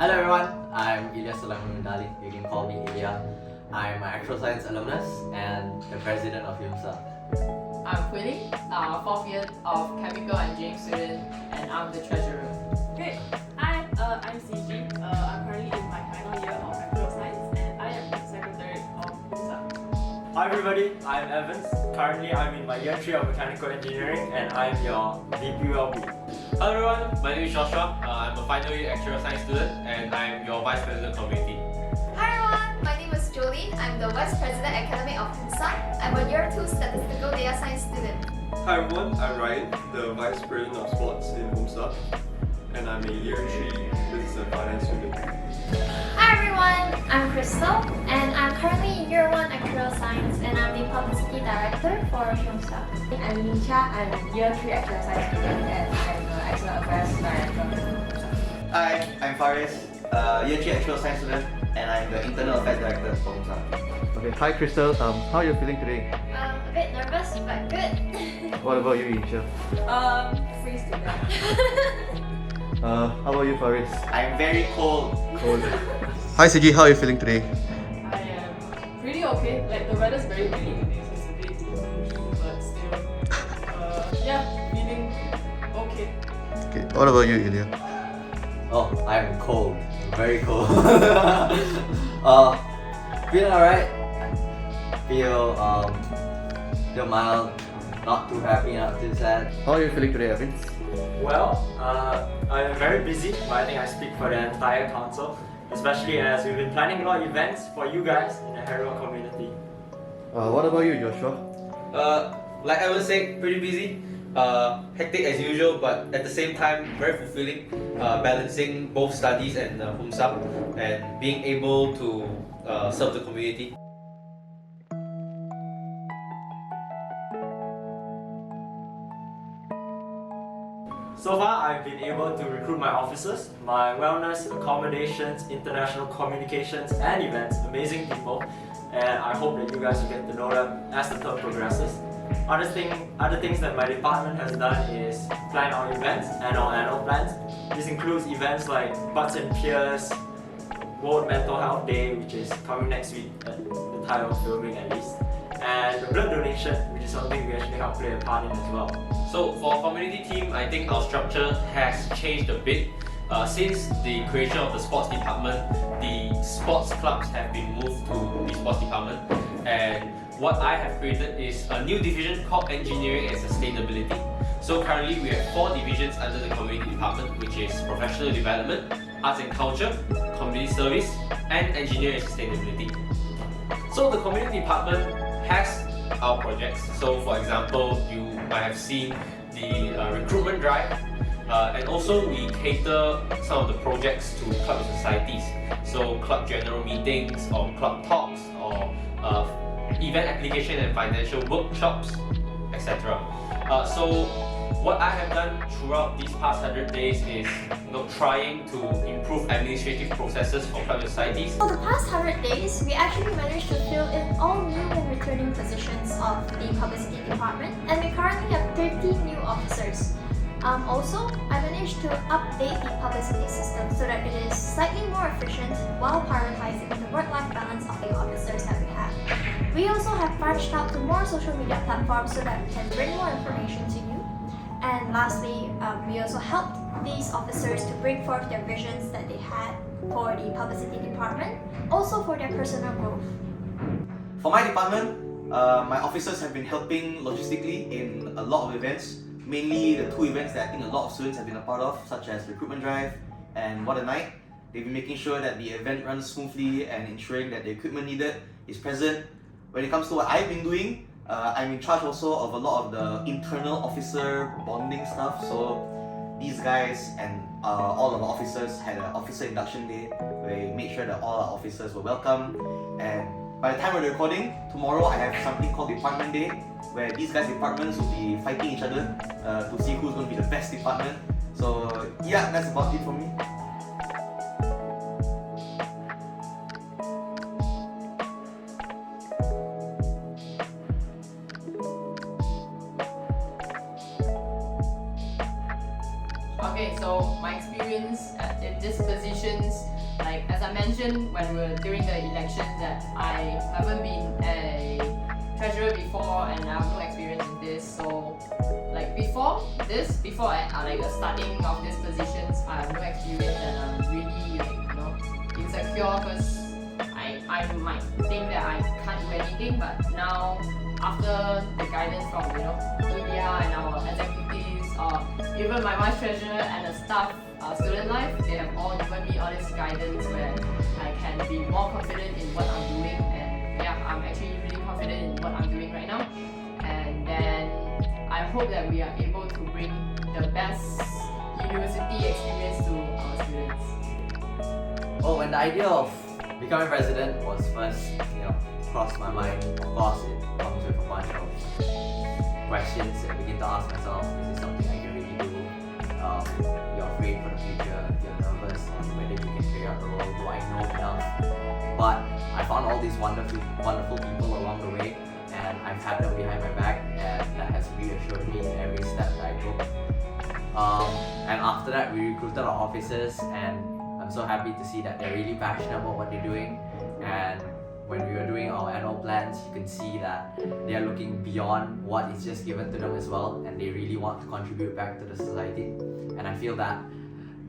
Hello everyone, I'm Ilya Sulaiman Mendali. You can call me Ilya. I'm an actual science alumnus and the president of HWUMSA. I'm Quilly, 4th year of chemical engineering student, and I'm the treasurer. Great. Hi, I'm CG. I'm currently in my final year of actual science and I am the secretary of HWUMSA. Hi everybody, I'm Evans. Currently I'm in my year 3 of mechanical engineering and I'm your VPLB. Hello everyone, my name is Joshua. I'm a final year actuarial science student and I'm your vice president community. Hi everyone, my name is Jolie. I'm the Vice President Academic of HWUMSA. I'm a Year 2 Statistical Data Science student. Hi everyone, I'm Ryan, the Vice President of Sports in HWUMSA, and I'm a Year 3 Business and Finance student. Hi everyone, I'm Crystal and I'm currently in Year 1 Actuarial Science and I'm the Publicity Director for HWUMSA. I'm Nisha, I'm a Year 3 Actuarial Science student and I'm the External Affairs Director. Hi, I'm Faris, Year 3 Actuarial Science student and I'm the Internal Affairs Director for HWUMSA. Okay, hi Crystal, how are you feeling today? A bit nervous but good. What about you, Isha? Free student. How about you, Faris? I'm very cold. Hi CG, how are you feeling today? I am pretty okay. Like the weather's very windy today, so it's a bit gloomy, but still, yeah, feeling okay. Okay, what about you, Ilya? Oh, I'm cold. Very cold. Feeling alright. Feel mild. Not too happy, not too sad. How are you feeling today, Evans? Well, I'm very busy, but I think I speak for the entire council, especially as we've been planning a lot of events for you guys in the Heriot community. What about you, Joshua? Like I was saying, pretty busy, hectic as usual, but at the same time very fulfilling, balancing both studies and HWUMSA and being able to serve the community. So far, I've been able to recruit my officers, my wellness, accommodations, international communications and events, amazing people, and I hope that you guys will get to know them as the term progresses. Other things that my department has done is plan our events and our annual plans. This includes events like Butts and Peers, World Mental Health Day, which is coming next week at the time of filming at least, and the blood donation, which is something we actually help play a part in as well. So for our community team, I think our structure has changed a bit. Since the creation of the sports department, the sports clubs have been moved to the sports department, and what I have created is a new division called Engineering and Sustainability. So currently we have 4 divisions under the community department, which is Professional Development, Arts and Culture, Community Service, and Engineering and Sustainability. So the community department has our projects. So for example, you might have seen the recruitment drive, and also we cater some of the projects to club and societies. So club general meetings or club talks or event application and financial workshops, etc. So what I have done throughout these past 100 days is trying to improve administrative processes for club and societies. For the past 100 days, we actually managed to fill in all new and returning positions of the Publicity Department, and we currently have 30 new officers. Also, I managed to update the publicity system so that it is slightly more efficient while prioritizing the work-life balance of the officers that we have. We also have branched out to more social media platforms so that we can bring more information to you. And lastly, we also helped these officers to bring forth their visions that they had for the publicity department, also for their personal growth. For my department, my officers have been helping logistically in a lot of events, mainly the 2 events that I think a lot of students have been a part of, such as Recruitment Drive and What a Night. They've been making sure that the event runs smoothly and ensuring that the equipment needed is present. When it comes to what I've been doing, I'm in charge also of a lot of the internal officer bonding stuff. So these guys and all of our officers had an officer induction day where we made sure that all our officers were welcome. And by the time we're recording, tomorrow I have something called Department Day, where these guys' departments will be fighting each other to see who's going to be the best department. So yeah, that's about it for me. Okay, so my experience in these positions I mentioned when we were during the election that I haven't been a treasurer before and I have no experience in this. So like before like the starting of these positions, I have no experience and I'm really insecure because I might think that I can't do anything. But now after the guidance from Ilya and our executives, even my vice treasurer and the staff. Student life, they have all given me all this guidance where I can be more confident in what I'm doing, and yeah, I'm actually really confident in what I'm doing right now. And then I hope that we are able to bring the best university experience to our students. Well, when the idea of becoming president was first, crossed my mind, of course it comes with a bunch of questions and begin to ask myself, is this something I can really do? You're afraid for the future, you're nervous on whether you can carry out the role, do I know enough? But I found all these wonderful people along the way, and I've had them behind my back, and that has reassured me in every step that I took. And after that, we recruited our officers, and I'm so happy to see that they're really passionate about what they're doing. And when we were doing our annual plans, you can see that they are looking beyond what is just given to them as well, and they really want to contribute back to the society. And I feel that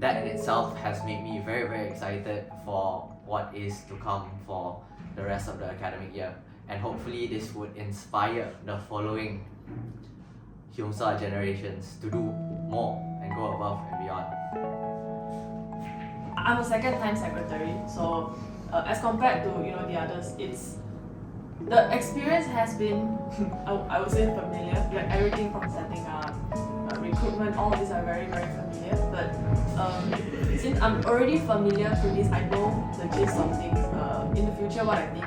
in itself has made me very, very excited for what is to come for the rest of the academic year. And hopefully this would inspire the following HWUMSA generations to do more and go above and beyond. I'm a second-time secretary, so as compared to the others, the experience has been I would say familiar. Like everything from setting up, recruitment, all of these are very, very familiar. But since I'm already familiar to this, I know the gist of things. In the future, what I think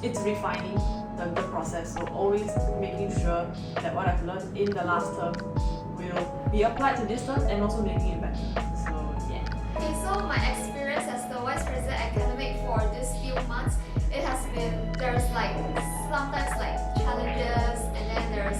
it's refining the process. So always making sure that what I've learned in the last term will be applied to this term and also making it better. So yeah. Okay, so my experience as the Vice President Academic for these few months, it has been, there's sometimes challenges, and then there's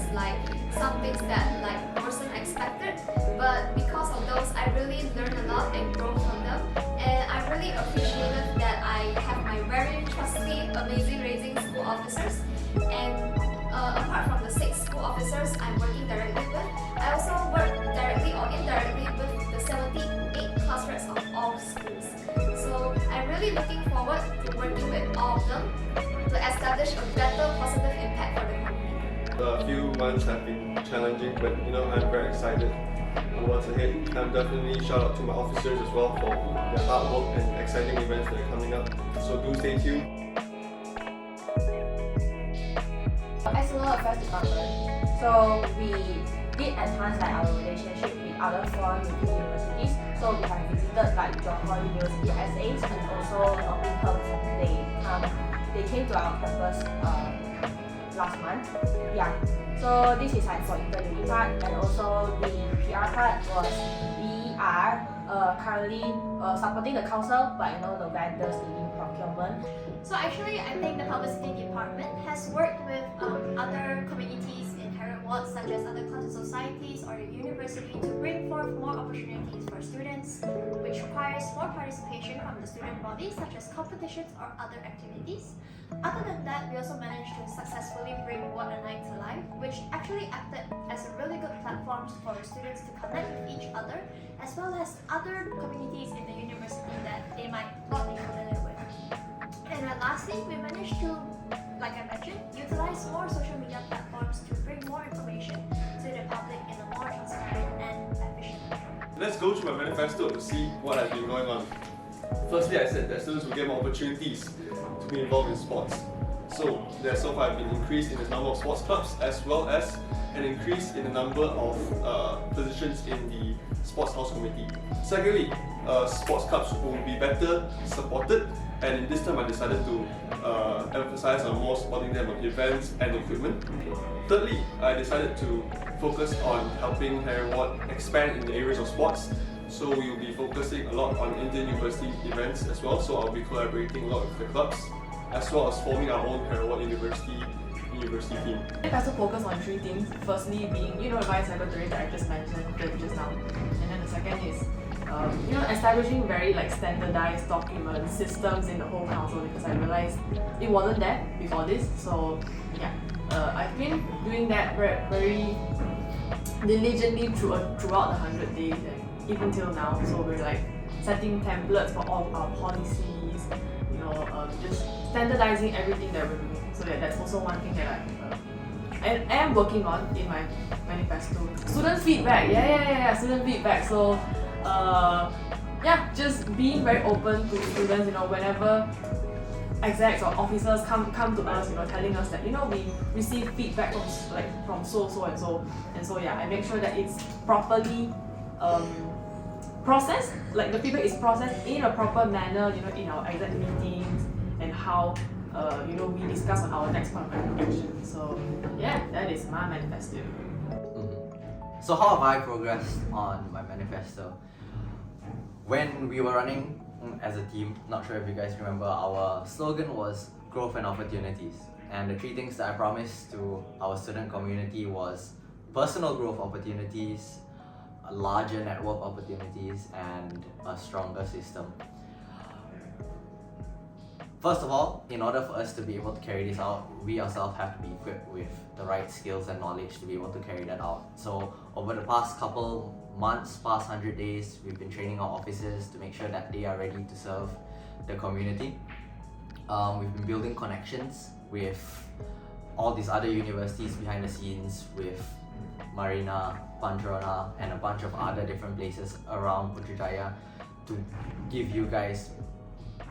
some things that wasn't expected, but because of those I really learned a lot and grow from them, and I really appreciated that I have my very trusty, amazing raising school officers, and apart from the 6 school officers I'm working directly with, I also work directly or indirectly with the 78 class reps of all schools. So I'm really looking forward to working with all of them to establish a better positive impact for the community. The few months have been challenging, but I'm very excited on what's ahead. I'm definitely shout out to my officers as well for their hard work and exciting events that are coming up. So do stay tuned. External Affairs Department. So we did enhance our relationship with other 4 UK universities. So we have visited John Hall University SAs and also Open they came to our campus last month. Yeah. So this is for inter-uni part, and also the PR part was we are currently supporting the council, but the vendors in procurement. So actually, I think the publicity department has worked with other communities in Heriot-Watt, such as other classes societies or the university, to bring forth more opportunities for students, which requires more participation from the student body, such as competitions or other activities. Other than that, we also managed to successfully bring What a Night to life, which actually acted as a really good platform for students to connect with each other, as well as other communities in the university that they might not be familiar with. And lastly, we managed to, like I mentioned, utilize more social media platforms to bring more information to the public in a more transparent and efficient manner. Let's go through my manifesto to see what has been going on. Firstly, I said that students will get more opportunities to be involved in sports. So there so far have been increase in the number of sports clubs, as well as an increase in the number of positions in the sports house committee. Secondly, sports clubs will be better supported, and in this time I decided to emphasize on more supporting them on events and equipment. Thirdly, I decided to focus on helping Heriot-Watt expand in the areas of sports. So we will be focusing a lot on inter-university events as well. So I'll be collaborating a lot with the clubs, as well as forming our own Heriot-Watt University team. I also focus on 3 things. Firstly being, Vice Secretary that I just mentioned just now. And then the second is establishing very like standardized document systems in the whole council, because I realized it wasn't there before this. So yeah, I've been doing that very diligently throughout the 100 days and even till now. So we're like setting templates for all of our policies, just standardizing everything that we're doing. So that's also one thing that I am working on in my manifesto. Student feedback, student feedback. So just being very open to students, whenever execs or officers come to us, telling us that we receive feedback from so and so, I make sure that it's properly processed, like the feedback is processed in a proper manner, in our exec meetings and how we discuss on our next plan of action. So yeah, that is my manifesto. So how have I progressed on my manifesto? When we were running as a team, not sure if you guys remember, our slogan was growth and opportunities. And the 3 things that I promised to our student community was personal growth opportunities, a larger network opportunities, and a stronger system. First of all, in order for us to be able to carry this out, we ourselves have to be equipped with the right skills and knowledge to be able to carry that out. So over the past couple months, past 100 days, we've been training our officers to make sure that they are ready to serve the community. We've been building connections with all these other universities behind the scenes, with Marina, Pantrona, and a bunch of other different places around Putrajaya to give you guys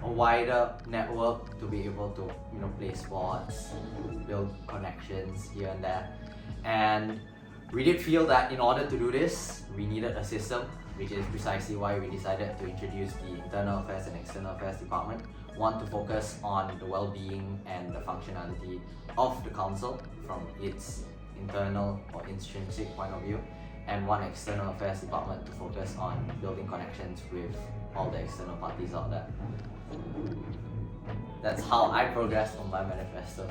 a wider network to be able to play sports, build connections here and there. And we did feel that in order to do this, we needed a system, which is precisely why we decided to introduce the Internal Affairs and External Affairs Department. One to focus on the well-being and the functionality of the council from its internal or intrinsic point of view, and one External Affairs Department to focus on building connections with all the external parties out there. That's how I progressed on my manifesto.